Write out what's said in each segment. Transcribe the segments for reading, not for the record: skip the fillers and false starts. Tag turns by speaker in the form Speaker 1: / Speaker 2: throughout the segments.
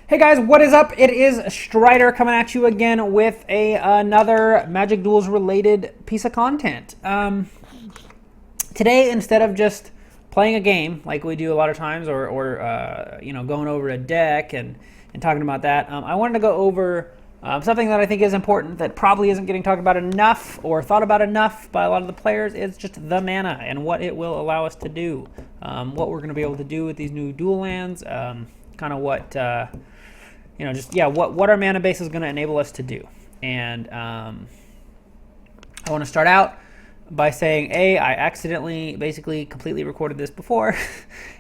Speaker 1: Hey guys, what is up? It is Strider coming at you again with another Magic Duels related piece of content. Today, instead of just playing a game like we do a lot of times, or going over a deck and talking about that, I wanted to go over something that I think is important that probably isn't getting talked about enough or thought about enough by a lot of the players. It's just the mana and what it will allow us to do, what we're going to be able to do with these new dual lands, kind of what what our mana base is going to enable us to do. And I want to start out by saying, I accidentally basically completely recorded this before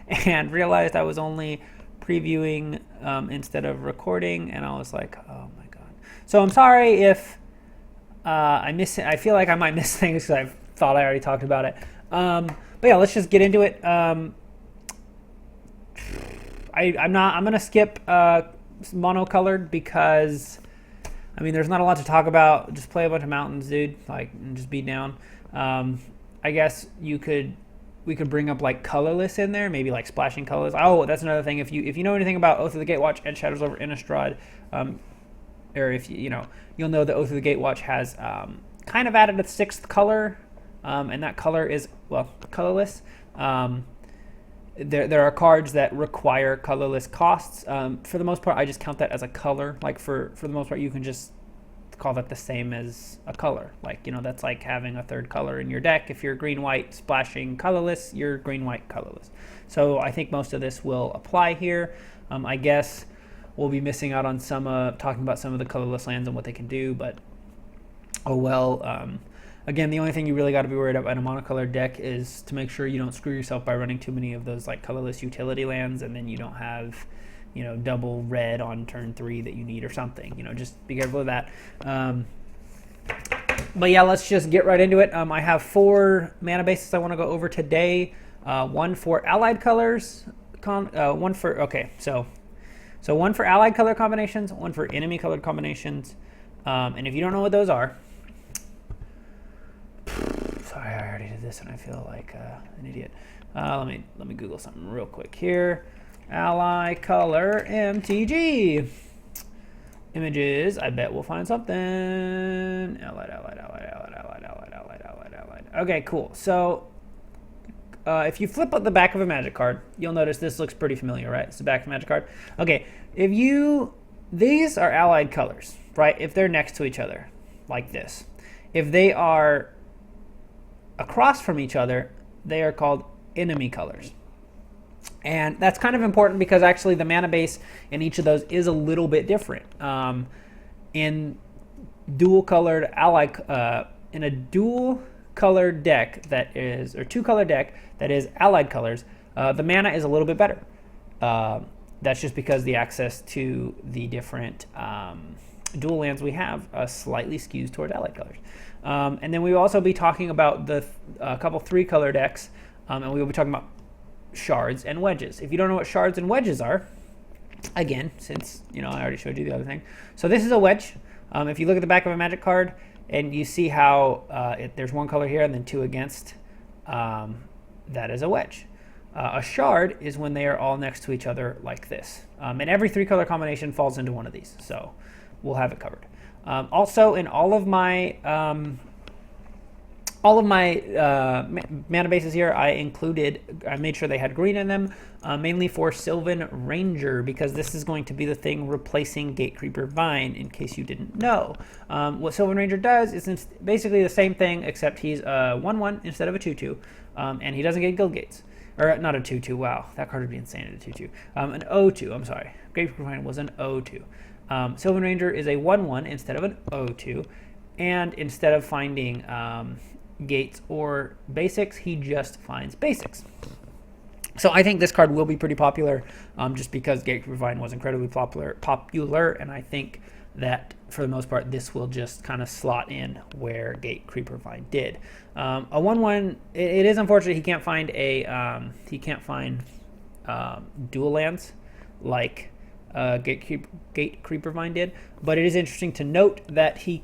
Speaker 1: and realized I was only previewing instead of recording, and I was like, oh my god. So I'm sorry if I feel like I might miss things because I thought I already talked about it. But yeah, let's just get into it. I'm going to skip monocolored because there's not a lot to talk about. Just play a bunch of mountains, dude, and just beat down. I guess we could bring up like colorless in there, maybe like splashing colors. Oh, that's another thing. If you know anything about Oath of the Gatewatch and Shadows over Innistrad, or if you'll know that Oath of the Gatewatch has kind of added a sixth color, and that color is colorless. There are cards that require colorless costs. For the most part, I just count that as a color. Like for the most part, you can just call that the same as a color. That's like having a third color in your deck. If you're green-white splashing colorless, you're green-white colorless. So I think most of this will apply here. I guess we'll be missing out on talking about some of the colorless lands and what they can do, but oh well. Again, the only thing you really got to be worried about in a monocolored deck is to make sure you don't screw yourself by running too many of those like colorless utility lands, and then you don't have, double red on turn 3 that you need or something. Just be careful of that. But yeah, let's just get right into it. I have 4 mana bases I want to go over today. One for allied colors, one for one for allied color combinations, one for enemy colored combinations. And if you don't know what those are, sorry, I already did this and I feel like an idiot. Let me Google something real quick here. Ally color MTG images. I bet we'll find something. Allied. Okay, cool. So if you flip up the back of a Magic card, you'll notice this looks pretty familiar, right? It's the back of a Magic card. Okay, these are allied colors, right? If they're next to each other, like this. If they are across from each other, they are called enemy colors. And that's kind of important because actually the mana base in each of those is a little bit different. In dual colored in a dual colored deck or two color deck that is allied colors, the mana is a little bit better. That's just because the access to the different dual lands we have slightly skews toward allied colors. And then we will also be talking about a couple 3-color decks, and we will be talking about shards and wedges. If you don't know what shards and wedges are, again, since I already showed you the other thing. So this is a wedge. If you look at the back of a Magic card and you see how there's 1 color here and then 2 against, that is a wedge. A shard is when they are all next to each other like this. And every 3-color combination falls into one of these, so we'll have it covered. Also, in all of my mana bases here, I made sure they had green in them, mainly for Sylvan Ranger, because this is going to be the thing replacing Gatecreeper Vine, in case you didn't know. What Sylvan Ranger does is basically the same thing, except he's a 1/1 instead of a 2/2, and he doesn't get Guild Gates. Or not a 2/2, wow, that card would be insane at a 2/2. An 0/2, I'm sorry. Gatecreeper Vine was an 0/2. Sylvan Ranger is a 1/1 instead of an 0/2, and instead of finding gates or basics, he just finds basics. So I think this card will be pretty popular, just because Gatecreeper Vine was incredibly popular, and I think that for the most part this will just kind of slot in where Gatecreeper Vine did. A 1/1, it is unfortunate he can't find dual lands like Gatecreeper Vine did, but it is interesting to note that he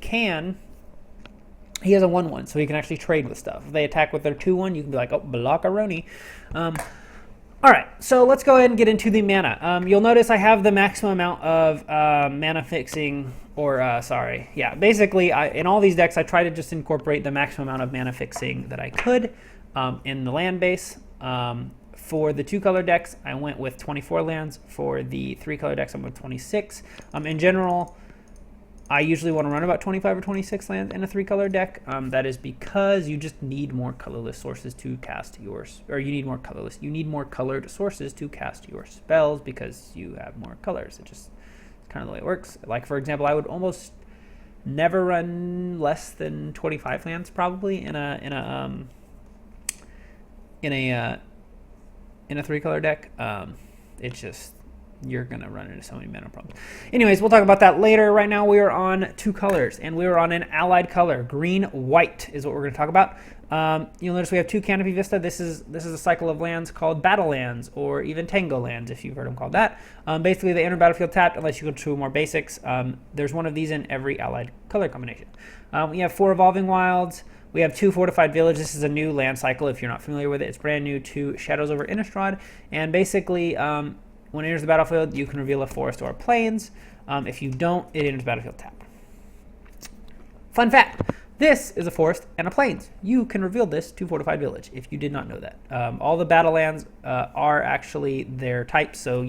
Speaker 1: has a 1/1, so he can actually trade with stuff. If they attack with their 2/1, you can be like, oh, blockaroni. All right, so let's go ahead and get into the mana. You'll notice I have the maximum amount of mana fixing, basically in all these decks I try to just incorporate the maximum amount of mana fixing that I could in the land base. For the 2-color decks, I went with 24 lands. For the 3-color decks, I went with 26. In general, I usually want to run about 25 or 26 lands in a 3-color deck. That is because you just need more colorless sources to cast yours, or you need more colorless. You need more colored sources to cast your spells because you have more colors. It's kind of the way it works. Like, for example, I would almost never run less than 25 lands probably in a 3-color deck. It's just, you're going to run into so many mana problems. Anyways, we'll talk about that later. Right now we are on 2 colors, and we are on an allied color. Green-white is what we're going to talk about. You'll notice we have 2 Canopy Vista. This is a cycle of lands called Battle Lands, or even Tango Lands, if you've heard them called that. Basically, they enter battlefield tapped unless you go to more basics. There's one of these in every allied color combination. We have 4 Evolving Wilds. We have 2 Fortified Village. This is a new land cycle if you're not familiar with it. It's brand new to Shadows over Innistrad. And basically, when it enters the battlefield, you can reveal a forest or a plains. If you don't, it enters battlefield tap. Fun fact, this is a forest and a plains. You can reveal this to Fortified Village if you did not know that. All the battle lands are actually their types. So,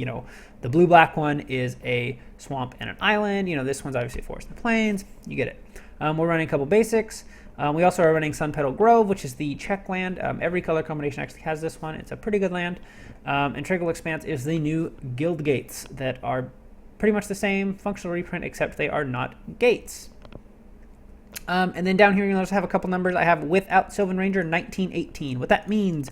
Speaker 1: the blue-black one is a swamp and an island. This one's obviously a forest and a plains. You get it. We're running a couple basics. We also are running Sun Petal Grove, which is the check land. Every color combination actually has this one. It's a pretty good land. And Tranquil Expanse is the new guild gates that are pretty much the same functional reprint, except they are not gates. And then down here, you'll notice I have a couple numbers. I have without Sylvan Ranger 1918. What that means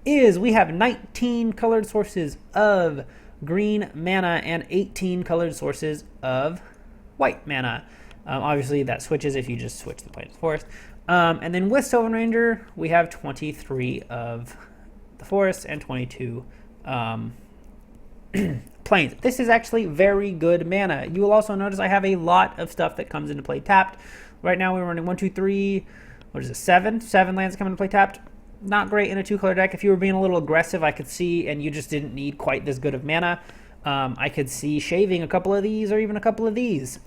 Speaker 1: is we have 19 colored sources of green mana and 18 colored sources of white mana. Obviously, that switches if you just switch the plains forest. And then with Sylvan Ranger, we have 23 of the forests and 22 plains. This is actually very good mana. You will also notice I have a lot of stuff that comes into play tapped. Right now, we're running 7 lands come into play tapped. Not great in a 2-color deck. If you were being a little aggressive, I could see, and you just didn't need quite this good of mana, I could see shaving a couple of these or even a couple of these.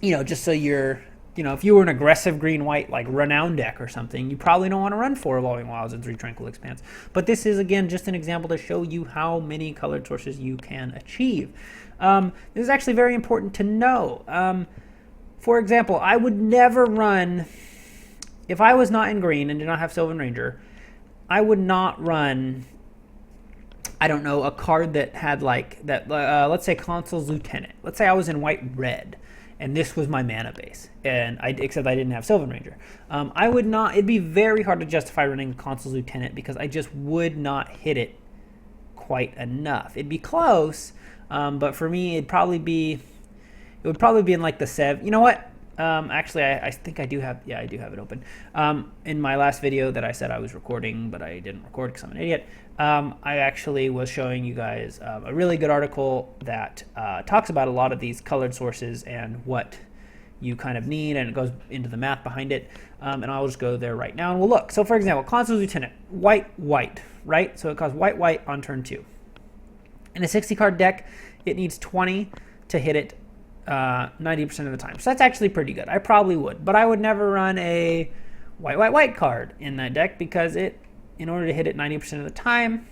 Speaker 1: Just so you're, if you were an aggressive green-white, like Renown deck or something, you probably don't want to run 4 Evolving Wilds and 3 Tranquil Expanse. But this is, again, just an example to show you how many colored sources you can achieve. This is actually very important to know. For example, I would never run, if I was not in green and did not have Sylvan Ranger, I would not run, I don't know, a card that had let's say Consul's Lieutenant. Let's say I was in white-red. And this was my mana base, except I didn't have Sylvan Ranger. I would not, it'd be very hard to justify running Consul's Lieutenant because I just would not hit it quite enough. It'd be close, but for me, it would probably be in like the 7. You know what? Actually, I think I do have it open. In my last video that I said I was recording, but I didn't record because I'm an idiot, I actually was showing you guys a really good article that talks about a lot of these colored sources and what you kind of need, and it goes into the math behind it. And I'll just go there right now and we'll look. So for example, Consul's Lieutenant, white, right? So it costs white on turn 2. In a 60-card deck, it needs 20 to hit it 90% of the time. So that's actually pretty good. I probably would, but I would never run a white card in that deck because in order to hit it 90% of the time,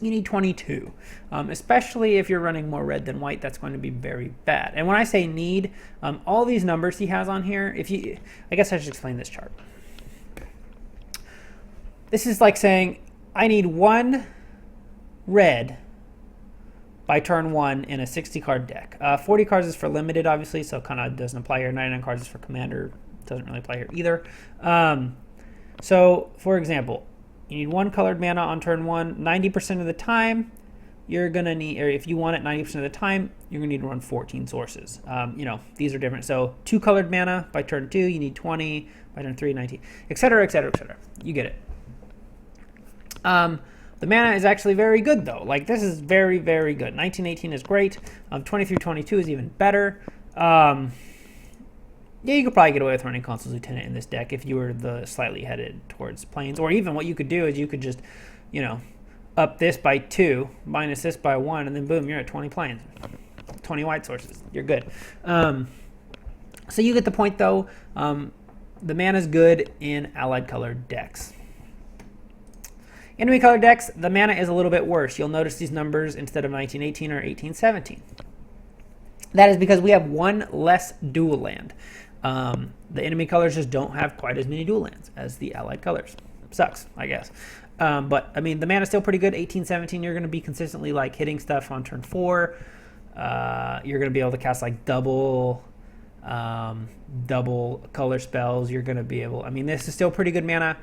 Speaker 1: you need 22. Especially if you're running more red than white, that's going to be very bad. And when I say need, all these numbers he has on here, I guess I should explain this chart. This is like saying I need 1 red by turn 1 in a 60-card deck. 40 cards is for limited, obviously, so kind of doesn't apply here. 99 cards is for commander, doesn't really apply here either. So, for example, you need 1 colored mana on turn 1. 90% of the time, you're going to need, or if you want it 90% of the time, you're going to need to run 14 sources. These are different. So 2 colored mana by turn 2, you need 20. By turn 3, 19, etc., etc., etc. You get it. The mana is actually very good, though. Like, this is very, very good. 1918 is great. 2322 is even better. Yeah, you could probably get away with running Consul's Lieutenant in this deck if you were slightly headed towards plains. Or even what you could do is you could just you know, up this by 2, minus this by 1, and then boom, you're at 20 planes. 20 white sources. You're good. So you get the point, though. The mana is good in allied colored decks. Enemy colored decks, the mana is a little bit worse. You'll notice these numbers instead of 1918 or 1817. That is because we have one less dual land. The enemy colors just don't have quite as many dual lands as the allied colors. Sucks, I guess. But I mean, the mana is still pretty good. 1817, you're going to be consistently like hitting stuff on turn 4. You're going to be able to cast like double color spells. You're going to be able. I mean, this is still pretty good mana.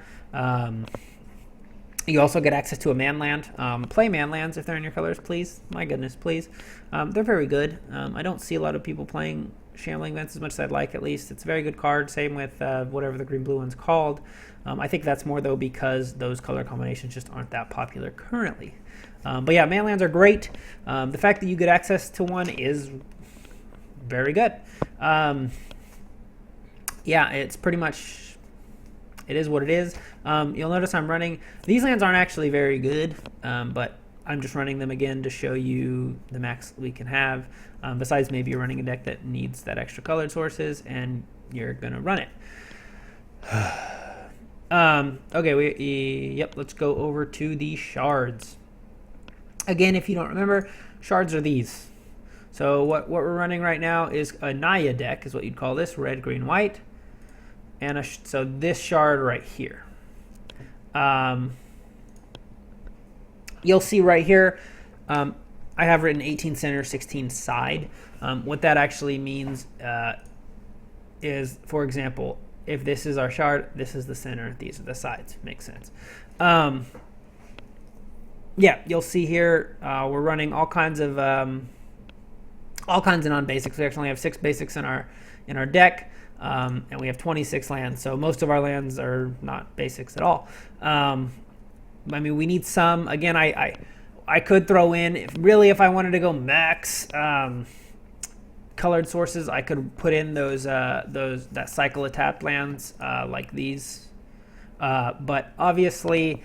Speaker 1: You also get access to a man land. Play man lands if they're in your colors, please. My goodness, please. They're very good. I don't see a lot of people playing Shambling Vents as much as I'd like, at least. It's a very good card. Same with whatever the green-blue one's called. I think that's more, though, because those color combinations just aren't that popular currently. But yeah, man lands are great. The fact that you get access to one is very good. Yeah, it's pretty much... It is what it is. You'll notice I'm running... These lands aren't actually very good, but I'm just running them again to show you the max we can have. Besides, maybe you're running a deck that needs that extra colored sources, and you're going to run it. Okay, yep, let's go over to the shards. Again, if you don't remember, shards are these. So what we're running right now is a Naya deck, is what you'd call this, red, green, white. And so this shard right here. You'll see right here, I have written 18 center, 16 side. What that actually means is, for example, if this is our shard, this is the center, these are the sides. Makes sense. Yeah, you'll see here we're running all kinds of non-basics. We actually have 6 basics in our deck. And we have 26 lands, so most of our lands are not basics at all. I mean, we need some. Again, I could throw in, if I wanted to go max colored sources, I could put in that cycle of tapped lands like these. But obviously,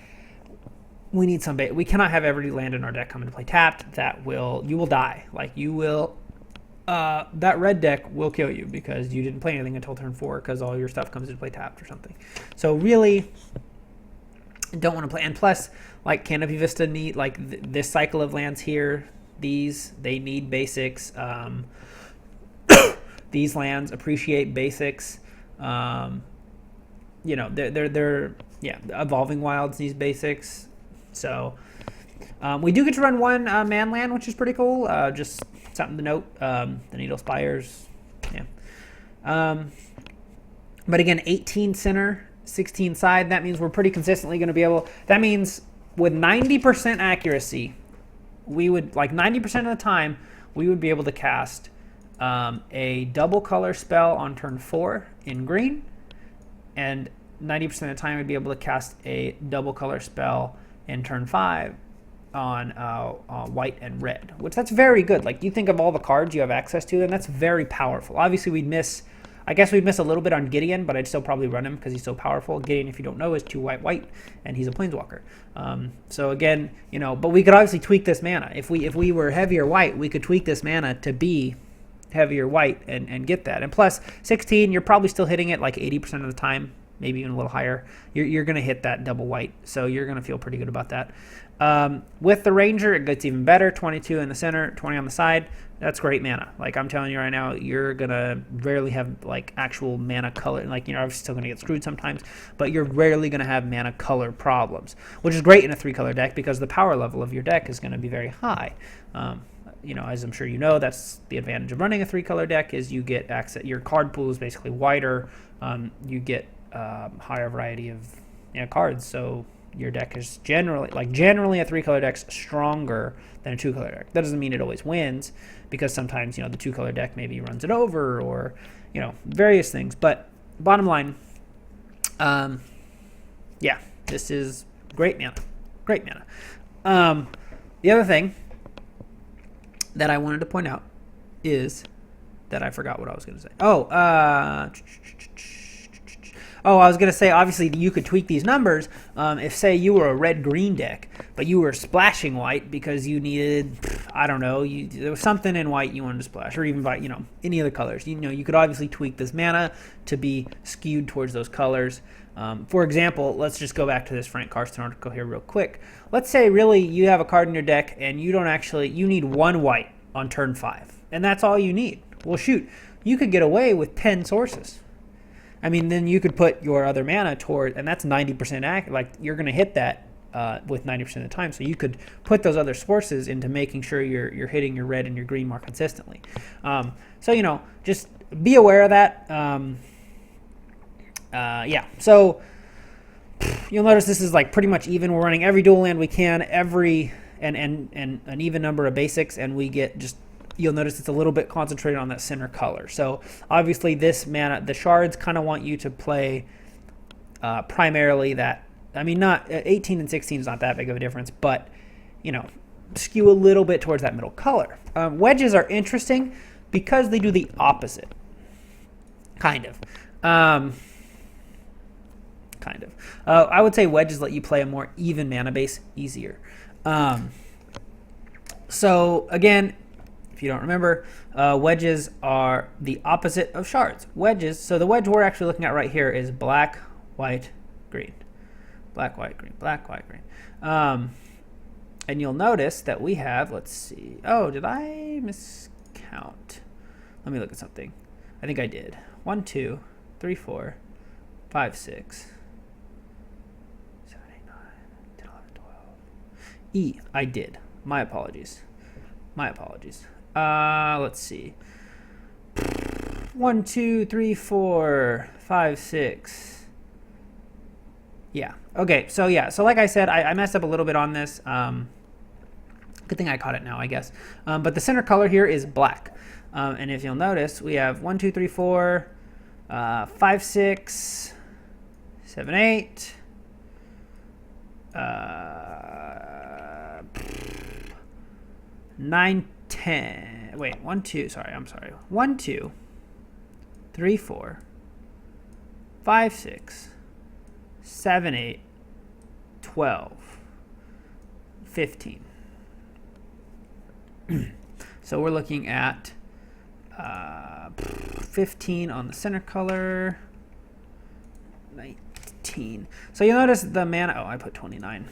Speaker 1: we need some. We cannot have every land in our deck come into play tapped. You will die. Like you will. That red deck will kill you because you didn't play anything until turn 4 because all your stuff comes into play tapped or something. So really, don't want to play. And plus, like Canopy Vista need this cycle of lands here. They need basics. These lands appreciate basics. They're Evolving Wilds needs basics. So we do get to run one man land, which is pretty cool. Just something to note. The Needle Spires. Yeah. But again, 18 center, 16 side. That means we're pretty consistently going to be able. That means with 90% accuracy, we would 90% of the time we would be able to cast a double color spell on turn 4 in green, and 90% of the time we'd be able to cast a double color spell in turn 5 on white and red, which that's very good. Like you think of all the cards you have access to, and that's very powerful. Obviously, we'd miss a little bit on Gideon, but I'd still probably run him because he's so powerful. Gideon, if you don't know, is 2 white, and he's a planeswalker. So again, but we could obviously tweak this mana. If we were heavier white, we could tweak this mana to be heavier white and get that. And plus, 16, you're probably still hitting it like 80% of the time, maybe even a little higher. You're going to hit that double white, so you're going to feel pretty good about that. With the Ranger, it gets even better. 22 in the center, 20 on the side. That's great mana. Like I'm telling you right now, you're gonna rarely have like actual mana color. Like you're obviously still gonna get screwed sometimes, but you're rarely gonna have mana color problems, which is great in a 3-color deck because the power level of your deck is gonna be very high. As I'm sure you know, that's the advantage of running a 3-color deck is you get access. Your card pool is basically wider. You get higher variety of cards. So your deck is generally a 3-color deck's stronger than a 2-color deck. That doesn't mean it always wins because sometimes the 2-color deck maybe runs it over or various things. But bottom line, this is great mana. Great mana. The other thing that I wanted to point out is that I forgot what I was going to say. Oh, I was going to say, obviously, you could tweak these numbers if, say, you were a red-green deck, but you were splashing white because you needed, I don't know, there was something in white you wanted to splash, or even by, any of the colors. You could obviously tweak this mana to be skewed towards those colors. For example, let's just go back to this Frank Karsten article here real quick. Let's say, really, you have a card in your deck, and you need 1 white on turn 5, and that's all you need. Well, shoot, you could get away with 10 sources. I mean, then you could put your other mana toward, and that's 90% accurate. Like, you're going to hit that with 90% of the time. So you could put those other sources into making sure you're hitting your red and your green more consistently. So, just be aware of that. Yeah. So you'll notice this is like pretty much even. We're running every dual land we can, and an even number of basics, and we get just. You'll notice it's a little bit concentrated on that center color. So obviously this mana, the shards kind of want you to play primarily that. I mean, not 18 and 16 is not that big of a difference, but skew a little bit towards that middle color. Wedges are interesting because they do the opposite, kind of. I would say wedges let you play a more even mana base easier. So again. If you don't remember, wedges are the opposite of shards. Wedges, so the wedge we're actually looking at right here is black, white, green. Black, white, green, black, white, green. And you'll notice that we have, let's see. Oh, did I miscount? Let me look at something. I think I did. 1, 2, 3, 4, 5, 6, 7, 8, 9, 10, 11, 12. E, I did. My apologies. Let's see. 1, 2, 3, 4, 5, 6. Yeah. Okay. So yeah. So like I said, I messed up a little bit on this. Good thing I caught it now, I guess. But the center color here is black. And if you'll notice, we have 1, 2, 3, 4, 5, 6, 7, 8. 9, 10. Wait, 1, 2. Sorry, I'm sorry. 1, 2, 3, 4, 5, 6, 7, 8, 12, 15. So we're looking at 15 on the center color. 19. So you'll notice the mana. Oh, I put 29.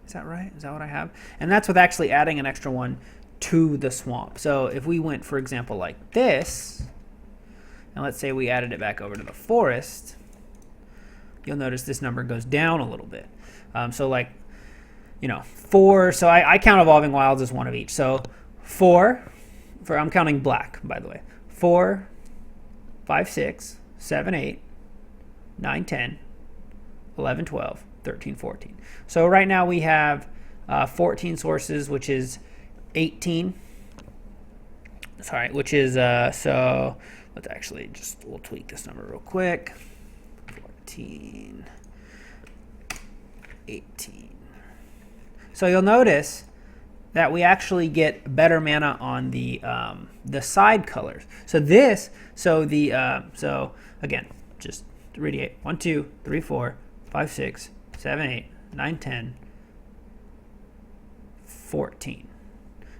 Speaker 1: Is that right? Is that what I have? And that's with actually adding an extra one to the swamp. So if we went, for example, like this, and let's say we added it back over to the forest, you'll notice this number goes down a little bit. So like, 4. So I count Evolving Wilds as one of each. So 4, I'm counting black, by the way. 4, 5, 6, 7, 8, 9, 10, 11, 12. 13, 14. So right now we have 14 sources, which is 18. Sorry, which is, so let's actually we'll tweak this number real quick. 14, 18. So you'll notice that we actually get better mana on the side colors. So again, just to reiterate, 1, 2, 3, 4, 5, 6, 7, 8, 9, 10, 14.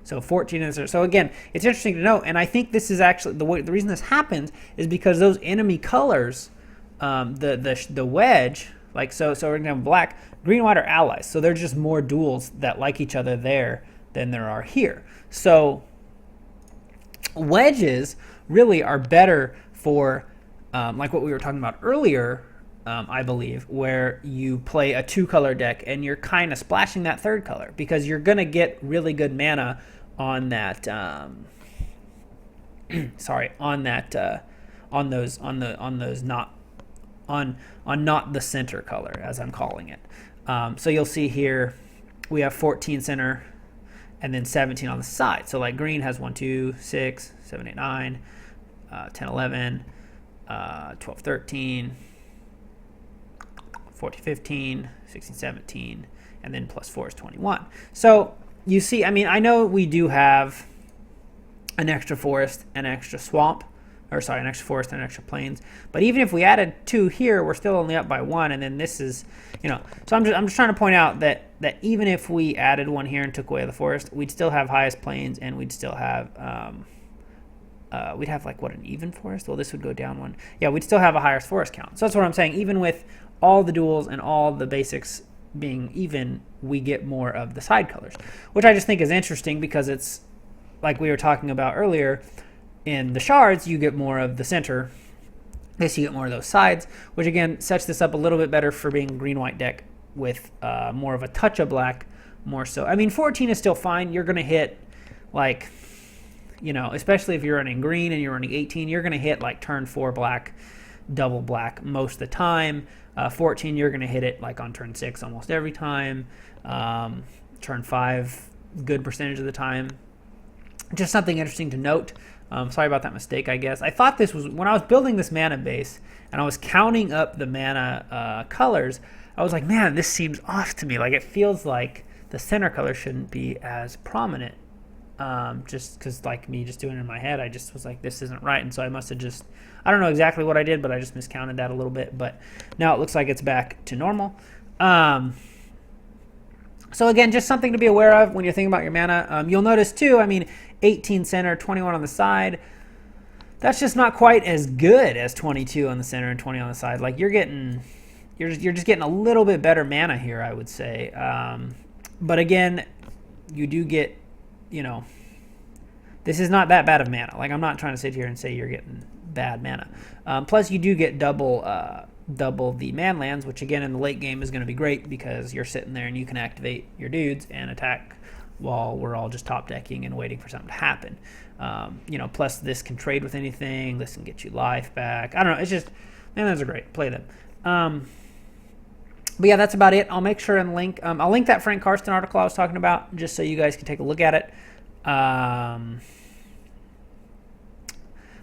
Speaker 1: So 14 is there. So again, it's interesting to note, and I think this is actually the reason this happens is because those enemy colors, the wedge, like so we're gonna have black, green, white are allies. So there's just more duels that like each other there than there are here. So wedges really are better for like what we were talking about earlier. I believe, where you play a 2-color deck and you're kind of splashing that 3rd color because you're gonna get really good mana on that. On not the center color, as I'm calling it. So you'll see here we have 14 center and then 17 on the side. So like green has 1, 2, 6, 7, 8, 9, 10, 11, 12, 13. 14, 15, 16, 17, and then plus 4 is 21. So you see, I mean, I know we do have an extra forest, an extra swamp, or sorry, an extra forest and an extra plains. But even if we added 2 here, we're still only up by 1, and then this is, so I'm just trying to point out that even if we added 1 here and took away the forest, we'd still have highest plains, and we'd still have, we'd have like, what, an even forest? Well, this would go down 1. Yeah, we'd still have a higher forest count. So that's what I'm saying. Even with all the duels and all the basics being even, we get more of the side colors, which I just think is interesting because it's, like we were talking about earlier, in the shards, you get more of the center. This, you get more of those sides, which again sets this up a little bit better for being a green-white deck with more of a touch of black, more so. I mean, 14 is still fine. You're going to hit, like, especially if you're running green and you're running 18, you're going to hit, like, turn 4 black, double black most of the time. 14, you're going to hit it, like, on turn 6 almost every time. Turn 5, good percentage of the time. Just something interesting to note. Sorry about that mistake, I guess. I thought this was, when I was building this mana base and I was counting up the mana colors, I was like, man, this seems off to me. Like, it feels like the center color shouldn't be as prominent. Just because, like, me just doing it in my head, I just was like, this isn't right. And so I must have just, I don't know exactly what I did, but I just miscounted that a little bit. But now it looks like it's back to normal. So again, just something to be aware of when you're thinking about your mana. You'll notice too, I mean, 18 center, 21 on the side. That's just not quite as good as 22 on the center and 20 on the side. Like, you're just getting a little bit better mana here, I would say. But again, you do get, this is not that bad of mana. Like, I'm not trying to sit here and say you're getting bad mana. Plus, you do get double the man lands, which again in the late game is going to be great because you're sitting there and you can activate your dudes and attack while we're all just top decking and waiting for something to happen. Plus this can trade with anything. This can get you life back. I don't know. It's just, man, those are great. Play them. But yeah, that's about it. I'll make sure and link. I'll link that Frank Karsten article I was talking about just so you guys can take a look at it.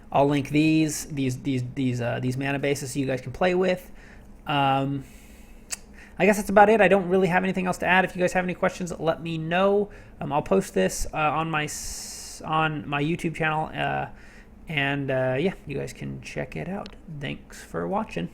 Speaker 1: I'll link these mana bases so you guys can play with. I guess that's about it. I don't really have anything else to add. If you guys have any questions, let me know. I'll post this on my YouTube channel, and yeah, you guys can check it out. Thanks for watching.